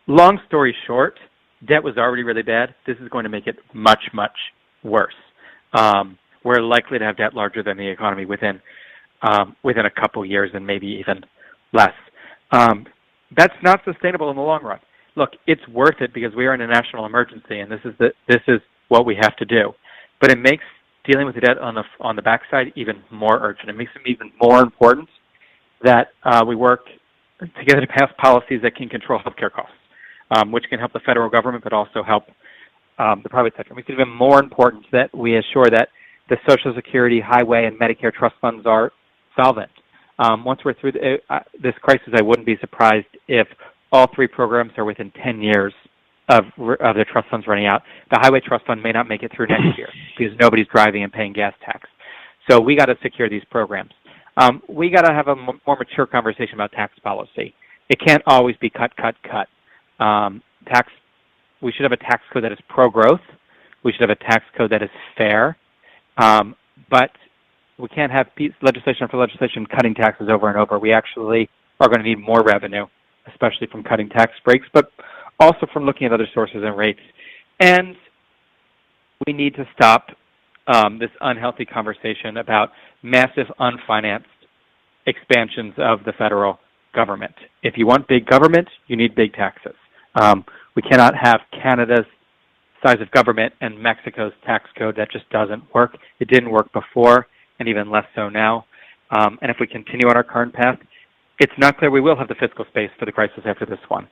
long story short, debt was already really bad. This is going to make it much, much worse. We're likely to have debt larger than the economy within a couple years and maybe even less. That's not sustainable in the long run. Look, it's worth it because we are in a national emergency, and this is what we have to do. But it makes dealing with the debt on the backside even more urgent. It makes it even more important that we work together to pass policies that can control healthcare costs, which can help the federal government, but also help the private sector. It makes it even more important that we assure that the Social Security, Highway, and Medicare trust funds are solvent. Once we're through this crisis, I wouldn't be surprised if all three programs are within 10 years of their trust funds running out. The Highway Trust Fund may not make it through next year because nobody's driving and paying gas tax. So we got to secure these programs. We got to have a more mature conversation about tax policy. It can't always be cut, cut, cut. We should have a tax code that is pro-growth. We should have a tax code that is fair. But we can't have legislation after legislation cutting taxes over and over. We actually are going to need more revenue, especially from cutting tax breaks, but also from looking at other sources and rates. And we need to stop this unhealthy conversation about massive unfinanced expansions of the federal government. If you want big government, you need big taxes. We cannot have Canada's size of government and Mexico's tax code. That just doesn't work. It didn't work before, and even less so now. And if we continue on our current path, it's not clear we will have the fiscal space for the crisis after this one.